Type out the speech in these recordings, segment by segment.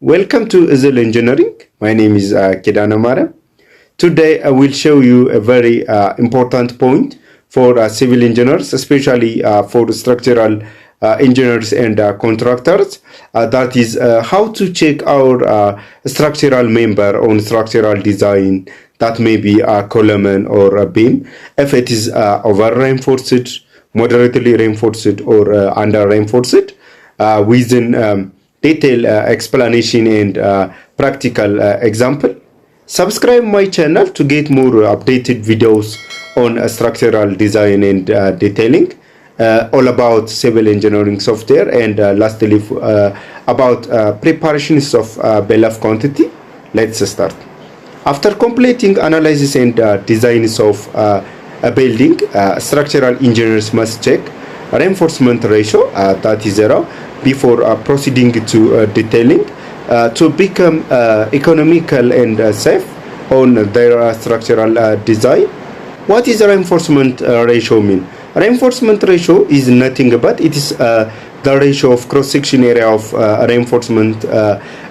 Welcome to Civil Engineering. My name is Kidana Mara. Today I will show you a very important point for civil engineers, especially for structural engineers and contractors. That is how to check our structural member on structural design. That may be a column or a beam. If it is over reinforced, moderately reinforced, or under reinforced, within detailed explanation and practical example. Subscribe my channel to get more updated videos on structural design and detailing, all about civil engineering software, and lastly about preparations of bill of quantity. Let's start. After completing analysis and designs of a building, structural engineers must check reinforcement ratio, that is 0, before proceeding to detailing to become economical and safe on their structural design. What is reinforcement ratio mean? Reinforcement ratio is nothing but it is the ratio of cross-section area of reinforcement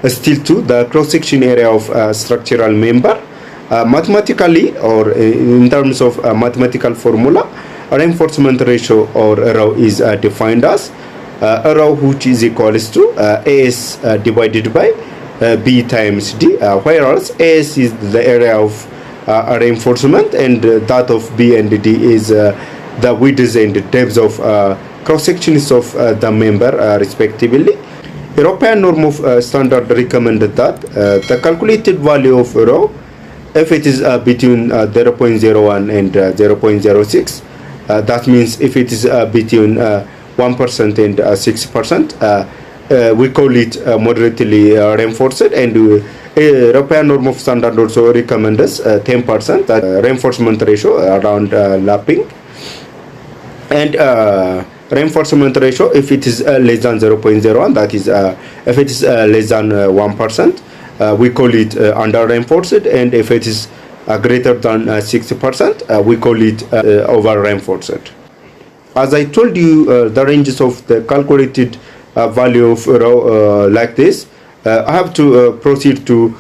steel to the cross-section area of structural member. Mathematically, or in terms of mathematical formula, reinforcement ratio or rho is defined as rho, which is equals to AS divided by B times D, whereas AS is the area of reinforcement and that of B and D is the width and depth of cross sections of the member respectively. European norm of standard recommended that the calculated value of rho, if it is between 0.01 and 0.06, that means if it is between 1% and 6%, we call it moderately reinforced, and European norm of standard also recommends 10% reinforcement ratio around lapping, and reinforcement ratio if it is less than 0.01, that is if it is less than 1%, we call it under reinforced, and if it is greater than 60%, we call it over reinforced. As I told you, the ranges of the calculated value of rho like this. I have to proceed to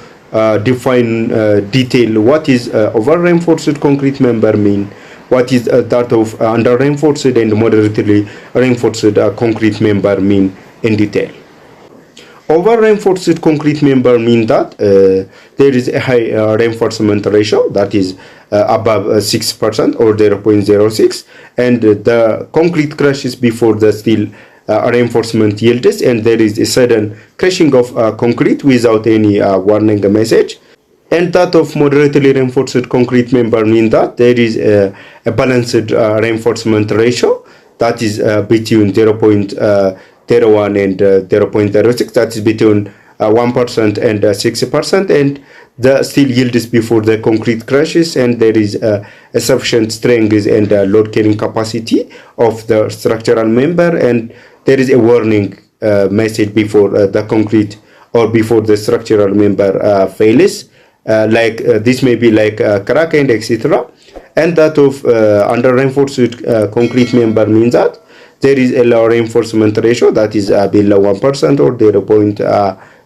define detail what is over reinforced concrete member mean, what is that of under reinforced and moderately reinforced concrete member mean in detail. Over reinforced concrete member mean that there is a high reinforcement ratio, that is above 6% or 0.06, and the concrete crashes before the steel reinforcement yields, and there is a sudden crashing of concrete without any warning message. And that of moderately reinforced concrete member mean that there is a balanced reinforcement ratio, that is between 0.01 and 0.06, that is between 1% and 6%, and the steel yields before the concrete crashes, and there is a sufficient strength and load carrying capacity of the structural member, and there is a warning message before the concrete or before the structural member fails, like this may be like crack and etc. And that of under reinforced concrete member means that there is a low reinforcement ratio, that is below 1% or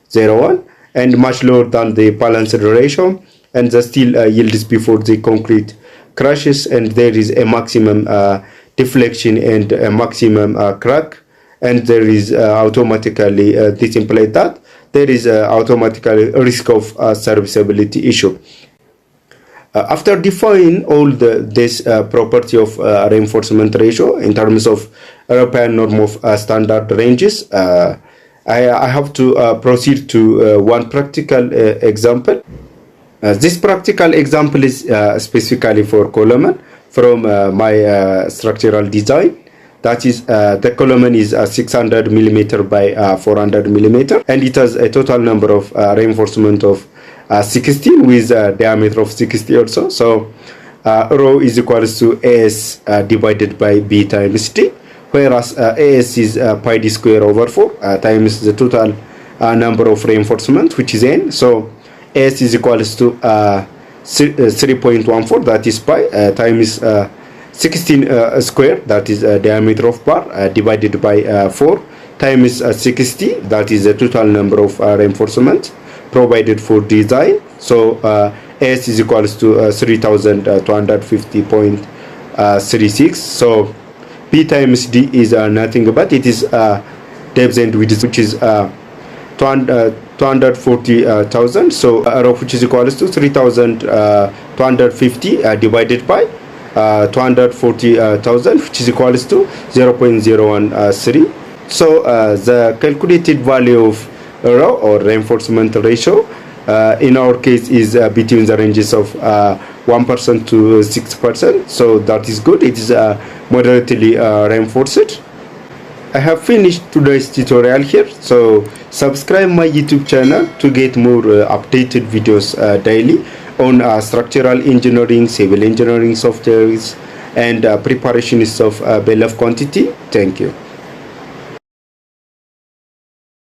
0.01, and much lower than the balanced ratio, and the steel yields before the concrete crashes, and there is a maximum deflection and a maximum crack, and there is automatically this implies that there is automatically a risk of serviceability issue. After defining all this property of reinforcement ratio in terms of European norm of standard ranges, I have to proceed to one practical example. This practical example is specifically for column from my structural design. That is, the column is 600 millimeter by 400 millimeter, and it has a total number of reinforcement of 16 with a diameter of 60 also. So rho is equals to AS divided by B times D, whereas AS is pi d square over 4 times the total number of reinforcement, which is N. So AS is equals to 3.14, that is pi, times 16 square, that is diameter of bar, divided by 4, times 60, that is the total number of reinforcement provided for design. So S is equals to 3250.36. So P times D is nothing but it is depth and width, which is 240,000. So R of which is equals to 3,250 divided by 240,000, which is equals to 0.013. So the calculated value of rho or reinforcement ratio in our case is between the ranges of 1% to 6%. So that is good. It is moderately reinforced. I have finished today's tutorial here. So subscribe my YouTube channel to get more updated videos daily on structural engineering, civil engineering softwares, and preparations of bill of quantity. Thank you.